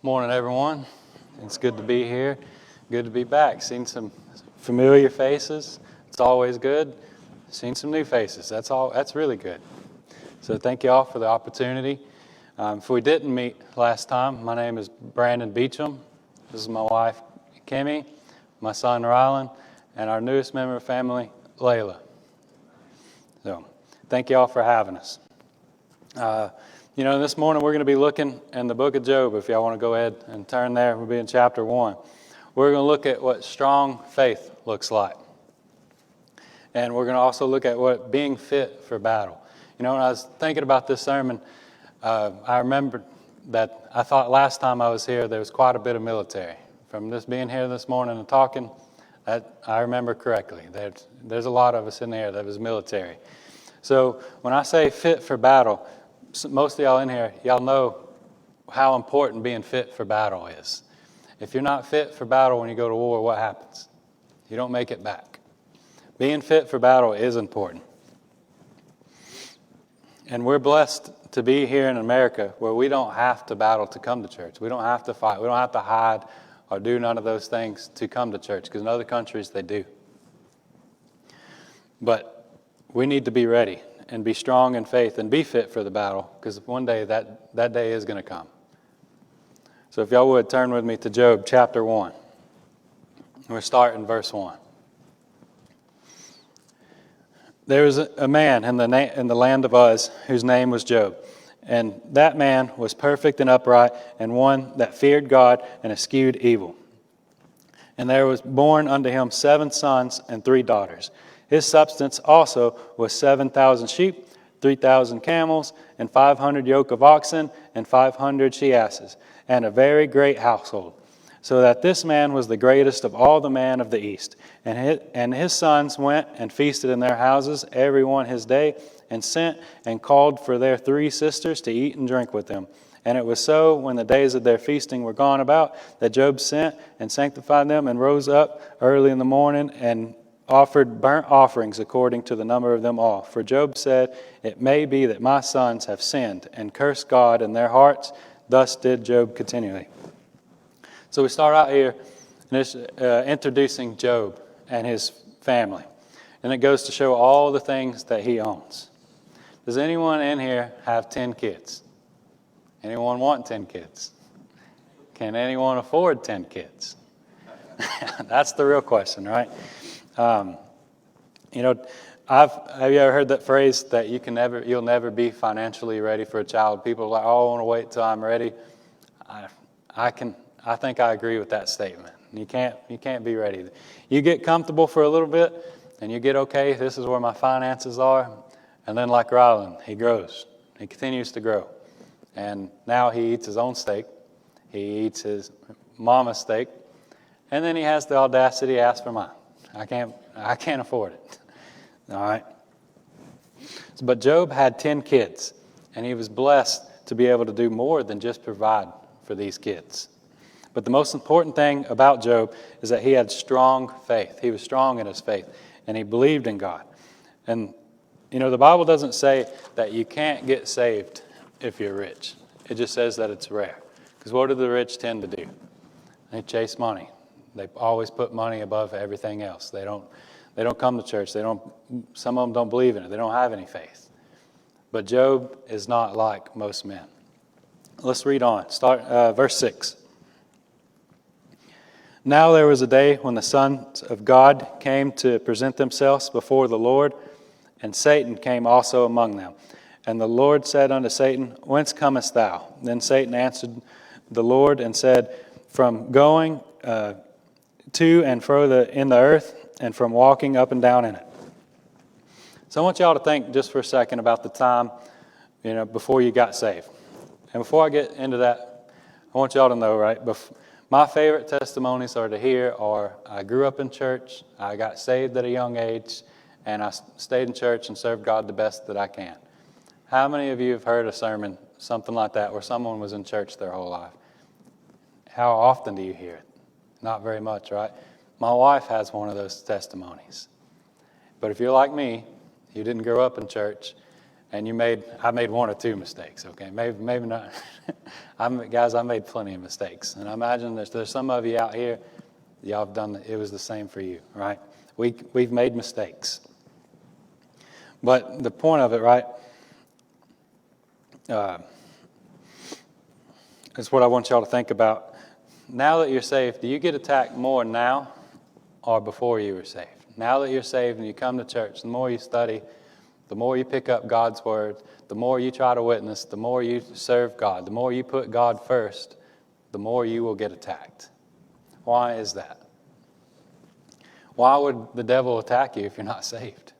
Morning, everyone. It's good to be here. Good to be back. Seen some familiar faces. It's always good. Seen some new faces. That's really good. So thank you all for the opportunity. If we didn't meet last time, my name is Brandon Beauchamp. This is my wife, Kimmy, my son, Rylan, and our newest member of the family, Layla. So thank you all for having us. This morning we're going to be looking in the book of Job. If y'all want to go ahead and turn there, we'll be in chapter 1. We're going to look at what strong faith looks like. And we're going to also look at what being fit for battle. When I was thinking about this sermon, I remembered that I thought last time I was here there was quite a bit of military. From this being here this morning and talking, that I remember correctly. There's a lot of us in there that was military. So when I say fit for battle, most of y'all in here, y'all know how important being fit for battle is. If you're not fit for battle when you go to war, what happens? You don't make it back. Being fit for battle is important. And we're blessed to be here in America where we don't have to battle to come to church. We don't have to fight. We don't have to hide or do none of those things to come to church, because in other countries they do. But we need to be ready and be strong in faith and be fit for the battle, because one day that day is going to come. So if y'all would, turn with me to Job chapter 1. We'll start in verse 1. There was a man in the land of Uz whose name was Job. And that man was perfect and upright, and one that feared God and eschewed evil. And there was born unto him 7 sons and 3 daughters. His substance also was 7,000 sheep, 3,000 camels, and 500 yoke of oxen, and 500 she-asses, and a very great household. So that this man was the greatest of all the men of the east. And his sons went and feasted in their houses, every one his day, and sent and called for their 3 sisters to eat and drink with them. And it was so, when the days of their feasting were gone about, that Job sent and sanctified them, and rose up early in the morning, and offered burnt offerings according to the number of them all. For Job said, "It may be that my sons have sinned, and cursed God in their hearts." Thus did Job continually. So we start out here introducing Job and his family. And it goes to show all the things that he owns. Does anyone in here have 10 kids? Anyone want 10 kids? Can anyone afford 10 kids? That's the real question, right? Have you ever heard that phrase that you'll never be financially ready for a child? People are like, "Oh, I want to wait till I'm ready." I think I agree with that statement. You can't be ready. You get comfortable for a little bit, and you get, okay, this is where my finances are. And then like Rylan, he grows. He continues to grow. And now he eats his own steak. He eats his mama's steak. And then he has the audacity to ask for mine. I can't afford it. All right. But Job had 10 kids, and he was blessed to be able to do more than just provide for these kids. But the most important thing about Job is that he had strong faith. He was strong in his faith, and he believed in God. And, the Bible doesn't say that you can't get saved if you're rich. It just says that it's rare. Because what do the rich tend to do? They chase money. They always put money above everything else. They don't come to church. Some of them don't believe in it. They don't have any faith. But Job is not like most men. Let's read on. Start verse 6. Now there was a day when the sons of God came to present themselves before the Lord, and Satan came also among them. And the Lord said unto Satan, "Whence comest thou?" Then Satan answered the Lord and said, "From going to and fro in the earth, and from walking up and down in it." So I want y'all to think just for a second about the time, before you got saved. And before I get into that, I want y'all to know, right, my favorite testimonies are to hear are, I grew up in church, I got saved at a young age, and I stayed in church and served God the best that I can. How many of you have heard a sermon, something like that, where someone was in church their whole life? How often do you hear it? Not very much, right? My wife has one of those testimonies. But if you're like me, you didn't grow up in church, and I made 1 or 2 mistakes, okay? Maybe not. Guys, I made plenty of mistakes. And I imagine there's some of you out here, y'all have done, it was the same for you, right? We've made mistakes. But the point of it, right, is what I want y'all to think about. Now that you're saved, do you get attacked more now or before you were saved? Now that you're saved and you come to church, the more you study, the more you pick up God's word, the more you try to witness, the more you serve God, the more you put God first, the more you will get attacked. Why is that? Why would the devil attack you if you're not saved?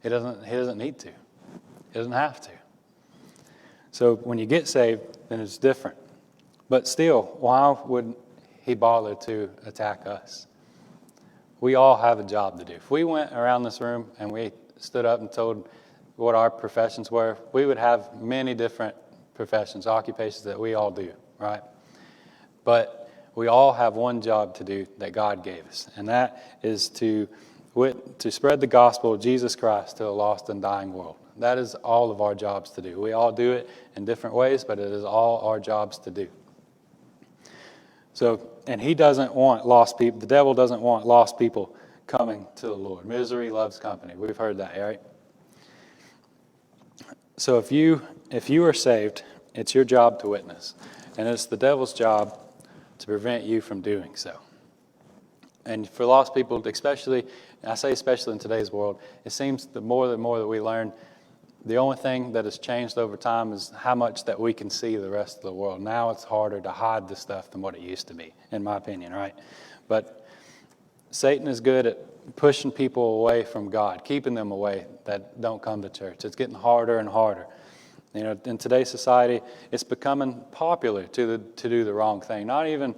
He doesn't need to. He doesn't have to. So when you get saved, then it's different. But still, why would he bother to attack us? We all have a job to do. If we went around this room and we stood up and told what our professions were, we would have many different professions, occupations that we all do, right? But we all have one job to do that God gave us, and that is to spread the gospel of Jesus Christ to a lost and dying world. That is all of our jobs to do. We all do it in different ways, but it is all our jobs to do. So, and he doesn't want lost people, the devil doesn't want lost people coming to the Lord. Misery loves company. We've heard that, right? So if you are saved, it's your job to witness. And it's the devil's job to prevent you from doing so. And for lost people, especially, I say especially in today's world, it seems the more that we learn, the only thing that has changed over time is how much that we can see the rest of the world. Now it's harder to hide the stuff than what it used to be, in my opinion, right? But Satan is good at pushing people away from God, keeping them away that don't come to church. It's getting harder and harder. You know, in today's society, it's becoming popular to do the wrong thing. Not even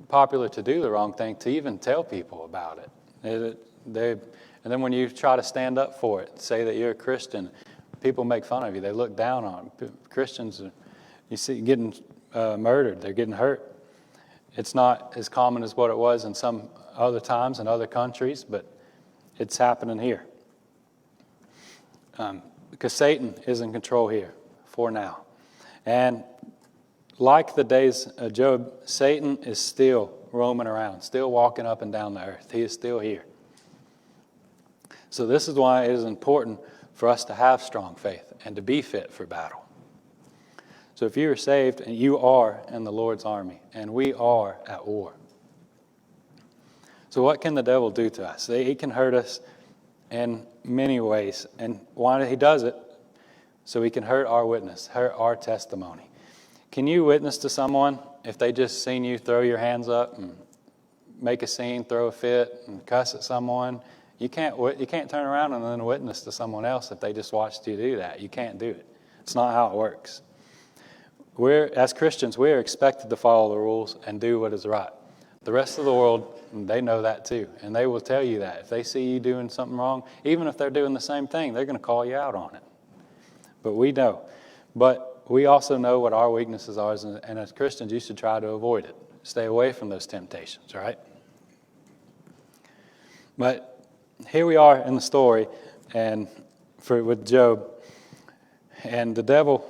popular to do the wrong thing, to even tell people about it. And then when you try to stand up for it, say that you're a Christian, people make fun of you. They look down on it. Christians, you see, getting murdered. They're getting hurt. It's not as common as what it was in some other times in other countries, but it's happening here. Because Satan is in control here for now. And like the days of Job, Satan is still roaming around, still walking up and down the earth. He is still here. So this is why it is important for us to have strong faith and to be fit for battle. So if you are saved, and you are in the Lord's army, and we are at war. So what can the devil do to us? He can hurt us in many ways. And why he does it? So he can hurt our witness, hurt our testimony. Can you witness to someone if they just seen you throw your hands up and make a scene, throw a fit, and cuss at someone? You can't turn around and then witness to someone else if they just watched you do that. You can't do it. It's not how it works. As Christians, we are expected to follow the rules and do what is right. The rest of the world, they know that too, and they will tell you that. If they see you doing something wrong, even if they're doing the same thing, they're going to call you out on it. But we know. But we also know what our weaknesses are, and as Christians, you should try to avoid it. Stay away from those temptations, right? But here we are in the story, and with Job, and the devil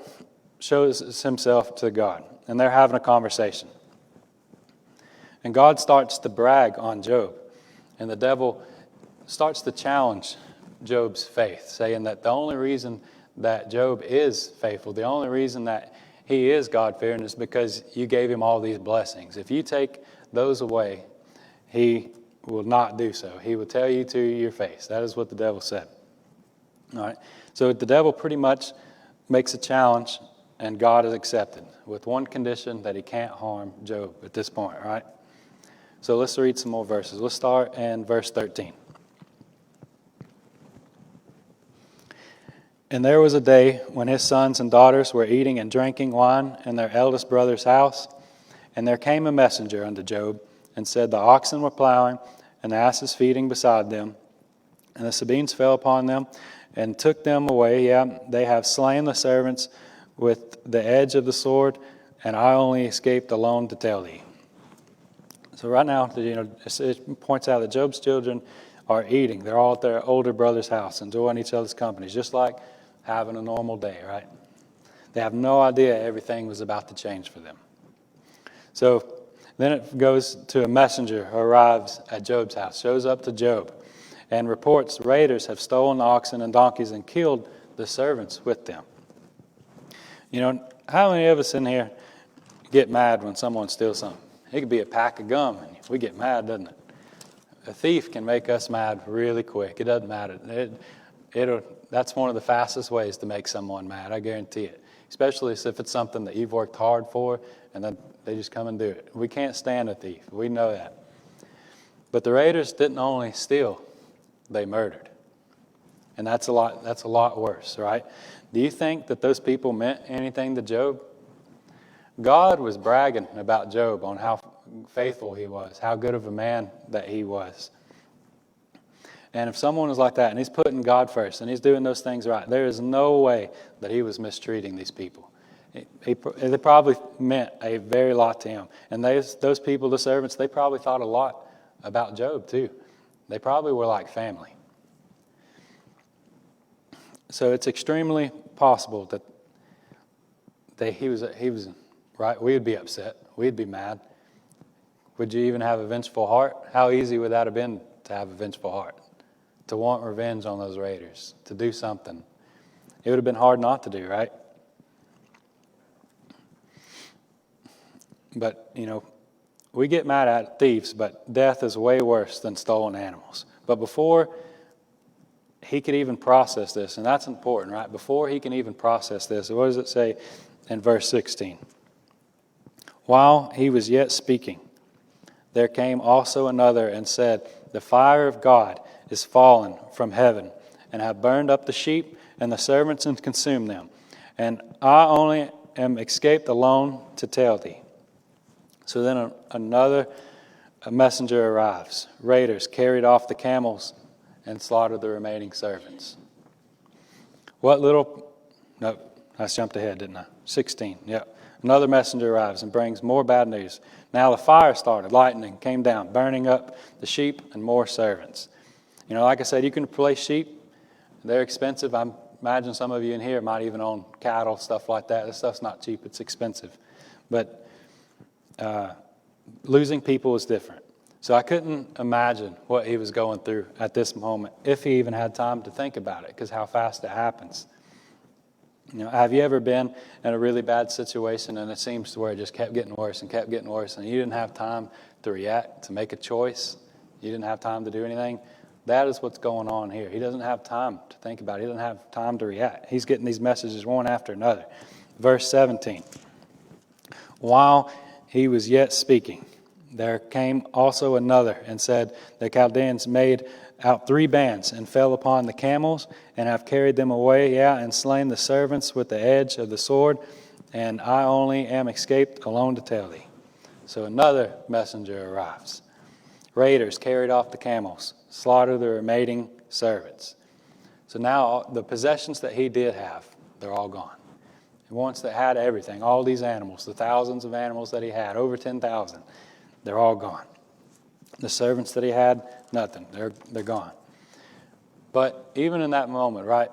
shows himself to God, and they're having a conversation. And God starts to brag on Job, and the devil starts to challenge Job's faith, saying that the only reason that Job is faithful, the only reason that he is God-fearing is because you gave him all these blessings. If you take those away, he will not do so. He will tell you to your face. That is what the devil said. All right. So the devil pretty much makes a challenge, and God is accepted with one condition, that he can't harm Job at this point, right? So let's read some more verses. Let's start in verse 13. And there was a day when his sons and daughters were eating and drinking wine in their eldest brother's house. And there came a messenger unto Job and said, the oxen were plowing and the asses feeding beside them. And the Sabines fell upon them and took them away. Yeah, they have slain the servants with the edge of the sword, and I only escaped alone to tell thee. So right now, it points out that Job's children are eating. They're all at their older brother's house, enjoying each other's company, just like having a normal day, right? They have no idea everything was about to change for them. So then it goes to a messenger who arrives at Job's house, shows up to Job, and reports raiders have stolen the oxen and donkeys and killed the servants with them. You know, how many of us in here get mad when someone steals something? It could be a pack of gum, and we get mad, doesn't it? A thief can make us mad really quick. It doesn't matter. That's one of the fastest ways to make someone mad, I guarantee it. Especially if it's something that you've worked hard for, and then they just come and do it. We can't stand a thief. We know that. But the raiders didn't only steal, they murdered. And that's a lot worse, right? Do you think that those people meant anything to Job? God was bragging about Job on how faithful he was, how good of a man that he was. And if someone is like that and he's putting God first and he's doing those things right, there is no way that he was mistreating these people. They probably meant a very lot to him. And those people, the servants, they probably thought a lot about Job too. They probably were like family. So it's extremely possible that he was right. We'd be upset. We'd be mad. Would you even have a vengeful heart? How easy would that have been to have a vengeful heart? To want revenge on those raiders, to do something. It would have been hard not to do, right? But, you know, we get mad at thieves, but death is way worse than stolen animals. But before he could even process this, and that's important, right? Before he can even process this, what does it say in verse 16? While he was yet speaking, there came also another and said, the fire of God is fallen from heaven, and have burned up the sheep and the servants and consumed them. And I only am escaped alone to tell thee. So then a messenger arrives. Raiders carried off the camels and slaughtered the remaining servants. No, I jumped ahead, didn't I? 16, yeah. Another messenger arrives and brings more bad news. Now the fire started, lightning came down, burning up the sheep and more servants. You know, like I said, you can replace sheep. They're expensive. I imagine some of you in here might even own cattle, stuff like that. This stuff's not cheap. It's expensive. But losing people is different. So I couldn't imagine what he was going through at this moment, if he even had time to think about it, because how fast it happens. You know, have you ever been in a really bad situation and it seems to where it just kept getting worse and kept getting worse, and you didn't have time to react, to make a choice? You didn't have time to do anything? That is what's going on here. He doesn't have time to think about it. He doesn't have time to react. He's getting these messages one after another. Verse 17. While he was yet speaking, there came also another and said, the Chaldeans made out 3 bands and fell upon the camels and have carried them away, and slain the servants with the edge of the sword, and I only am escaped alone to tell thee. So another messenger arrives. Raiders carried off the camels, slaughtered the remaining servants. So now the possessions that he did have, they're all gone. And once they had everything, all these animals, the thousands of animals that he had, over 10,000, they're all gone. The servants that he had, nothing. They're gone. But even in that moment, right,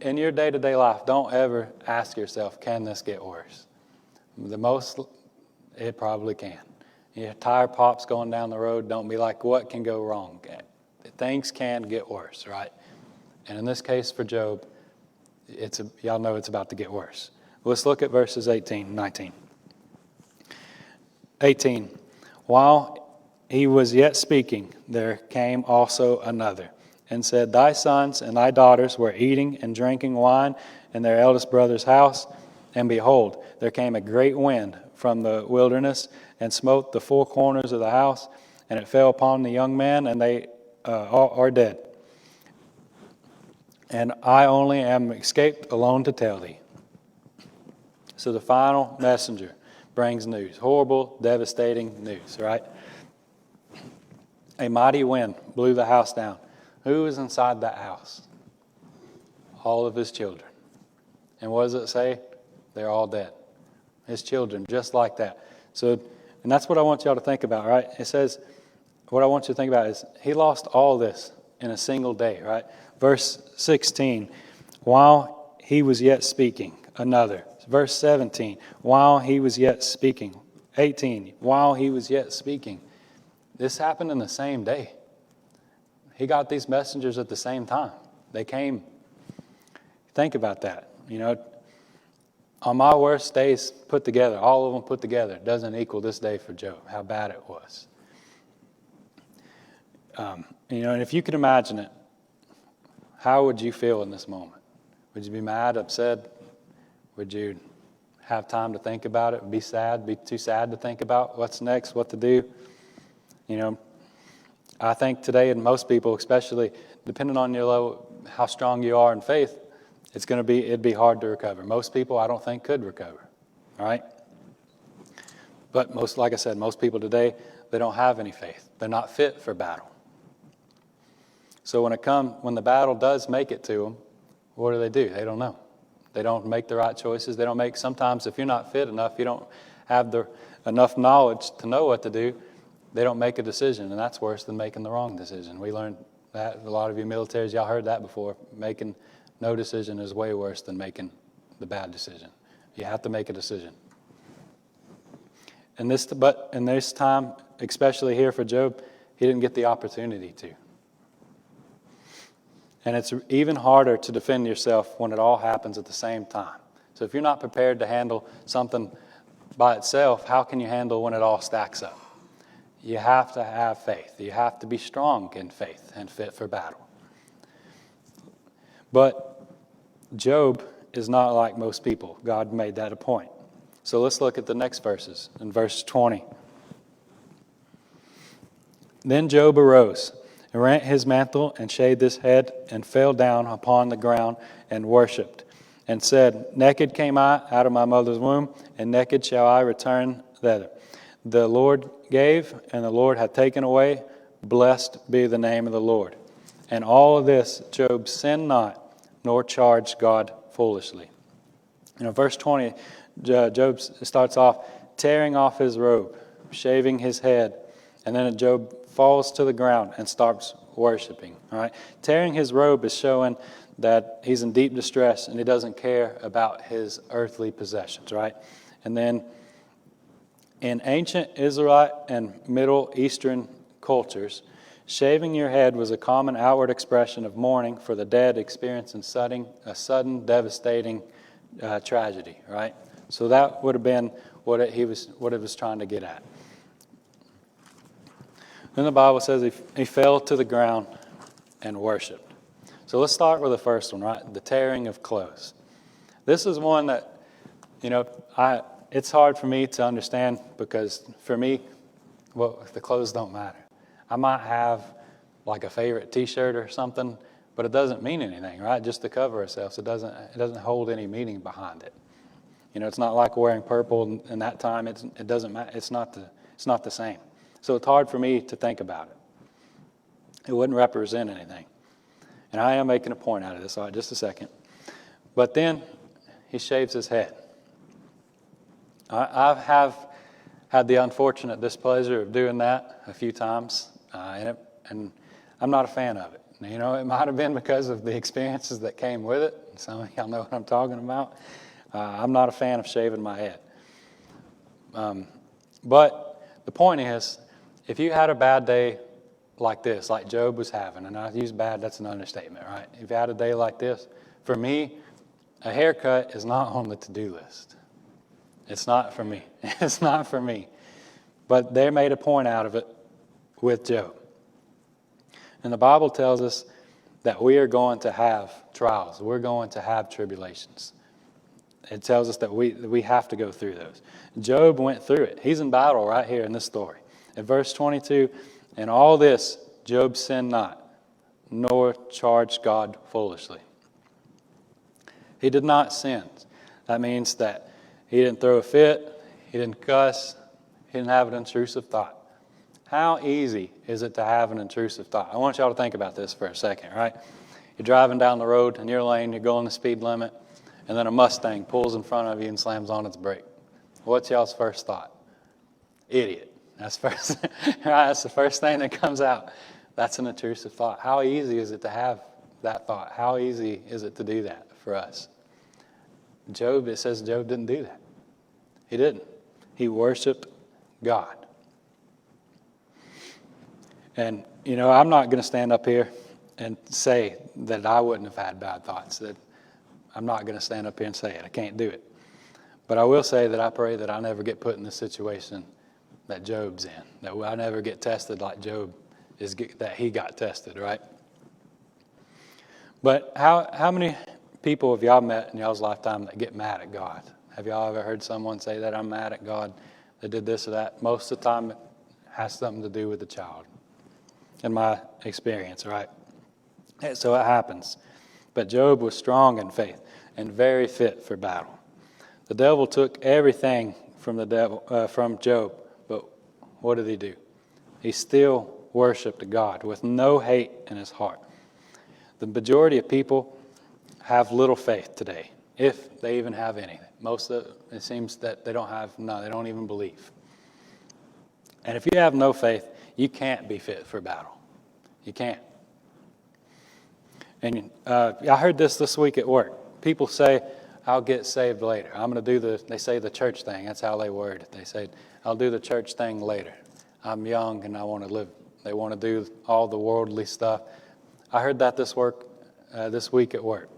in your day-to-day life, don't ever ask yourself, can this get worse? It probably can. Your tire pops going down the road, don't be like, what can go wrong? Things can get worse, right? And in this case for Job, y'all know it's about to get worse. Let's look at verses 18 and 19. 18. While he was yet speaking, there came also another, and said, thy sons and thy daughters were eating and drinking wine in their eldest brother's house, and behold, there came a great wind from the wilderness, and smote the 4 corners of the house, and it fell upon the young men, and they are dead. And I only am escaped alone to tell thee. So the final messenger brings news. Horrible, devastating news, right? A mighty wind blew the house down. Who was inside that house? All of his children. And what does it say? They're all dead. His children, just like that. So, and that's what I want y'all to think about, right? It says, what I want you to think about is he lost all this in a single day, right? Verse 16, while he was yet speaking, another. Verse 17, while he was yet speaking. 18, while he was yet speaking. This happened in the same day. He got these messengers at the same time. They came. Think about that. On my worst days put together, all of them put together, doesn't equal this day for Job, how bad it was. And if you could imagine it, how would you feel in this moment? Would you be mad, upset? Would you have time to think about it? Be sad? Be too sad to think about what's next, what to do? I think today, and most people, especially depending on your level, how strong you are in faith, it'd be hard to recover. Most people, I don't think, could recover. All right? But like I said, most people today, they don't have any faith. They're not fit for battle. So when the battle does make it to them, what do? They don't know. They don't make the right choices. Sometimes if you're not fit enough, you don't have enough knowledge to know what to do, they don't make a decision, and that's worse than making the wrong decision. We learned that, a lot of you militaries, y'all heard that before. Making no decision is way worse than making the bad decision. You have to make a decision. But in this time, especially here for Job, he didn't get the opportunity to. And it's even harder to defend yourself when it all happens at the same time. So if you're not prepared to handle something by itself, how can you handle when it all stacks up? You have to have faith. You have to be strong in faith and fit for battle. But Job is not like most people. God made that a point. So let's look at the next verses. In verse 20. Then Job arose and rent his mantle and shaved his head and fell down upon the ground and worshipped and said, naked came I out of my mother's womb, and naked shall I return thither. The Lord gave, and the Lord hath taken away. Blessed be the name of the Lord. And all of this Job sinned not, nor charged God foolishly. Verse 20, Job starts off tearing off his robe, shaving his head, and then Job falls to the ground and starts worshiping. All right, tearing his robe is showing that he's in deep distress and he doesn't care about his earthly possessions. Right, and then in ancient Israelite and Middle Eastern cultures, shaving your head was a common outward expression of mourning for the dead experiencing a sudden devastating tragedy. Right, so that would have been what it was trying to get at. Then the Bible says he fell to the ground and worshipped. So let's start with the first one, right? The tearing of clothes. This is one that, it's hard for me to understand because for me, the clothes don't matter. I might have like a favorite T-shirt or something, but it doesn't mean anything, right? Just to cover ourselves. It doesn't hold any meaning behind it. It's not like wearing purple in that time. It doesn't matter. It's not the same. So it's hard for me to think about it. It wouldn't represent anything. And I am making a point out of this, all right, just a second. But then he shaves his head. I have had the unfortunate displeasure of doing that a few times, and I'm not a fan of it. It might have been because of the experiences that came with it. Some of y'all know what I'm talking about. I'm not a fan of shaving my head. But the point is, if you had a bad day like this, like Job was having, and I use bad, that's an understatement, right? If you had a day like this, for me, a haircut is not on the to-do list. It's not for me. It's not for me. But they made a point out of it with Job. And the Bible tells us that we are going to have trials. We're going to have tribulations. It tells us that we have to go through those. Job went through it. He's in battle right here in this story. In verse 22, in all this, Job sinned not, nor charged God foolishly. He did not sin. That means that he didn't throw a fit, he didn't cuss, he didn't have an intrusive thought. How easy is it to have an intrusive thought? I want y'all to think about this for a second, right? You're driving down the road in your lane, you're going the speed limit, and then a Mustang pulls in front of you and slams on its brake. What's y'all's first thought? Idiot. That's the first thing that comes out. That's an intrusive thought. How easy is it to have that thought? How easy is it to do that for us? Job, it says Job didn't do that. He didn't. He worshiped God. And, I'm not going to stand up here and say that I wouldn't have had bad thoughts. That I'm not going to stand up here and say it. I can't do it. But I will say that I pray that I never get put in the situation that Job's in. That I never get tested like Job that he got tested, right? But how many people have y'all met in y'all's lifetime that get mad at God? Have y'all ever heard someone say that I'm mad at God? They did this or that. Most of the time it has something to do with the child. In my experience, right? So it happens. But Job was strong in faith and very fit for battle. The devil took everything from Job, but what did he do? He still worshiped God with no hate in his heart. The majority of people have little faith today, if they even have any. It seems that they don't even believe. And if you have no faith, you can't be fit for battle. You can't. And I heard this week at work. People say, I'll get saved later. I'm going to do they say the church thing. That's how they word it. They say, I'll do the church thing later. I'm young and I want to live. They want to do all the worldly stuff. I heard that this week at work.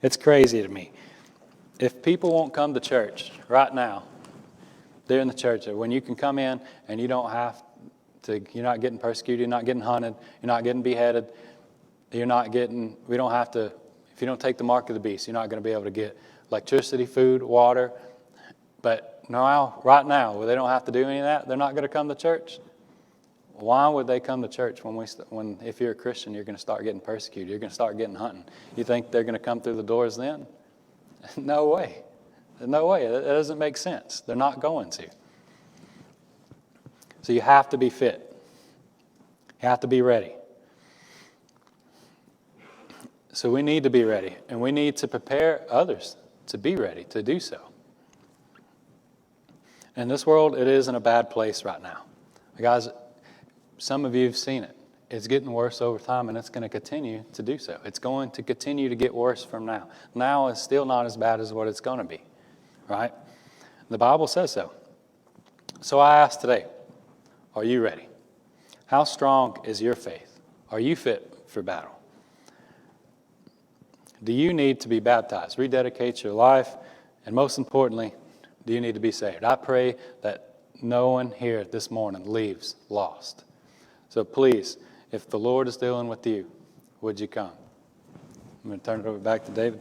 It's crazy to me. If people won't come to church right now, they're in the church. When you can come in and you don't have to, you're not getting persecuted, you're not getting hunted, you're not getting beheaded, we don't have to, if you don't take the mark of the beast, you're not going to be able to get electricity, food, water. But right now, where they don't have to do any of that, they're not going to come to church. Why would they come to church when if you're a Christian, you're going to start getting persecuted, you're going to start getting hunting? You think they're going to come through the doors then? No way. No way. That doesn't make sense. They're not going to. So you have to be fit. You have to be ready. So we need to be ready, and we need to prepare others to be ready to do so. In this world, it is in a bad place right now. Guys, some of you have seen it. It's getting worse over time, and it's going to continue to do so. It's going to continue to get worse from now. Now is still not as bad as what it's going to be, right? The Bible says so. So I ask today, are you ready? How strong is your faith? Are you fit for battle? Do you need to be baptized, rededicate your life, and most importantly, do you need to be saved? I pray that no one here this morning leaves lost. So please, if the Lord is dealing with you, would you come? I'm going to turn it over back to David.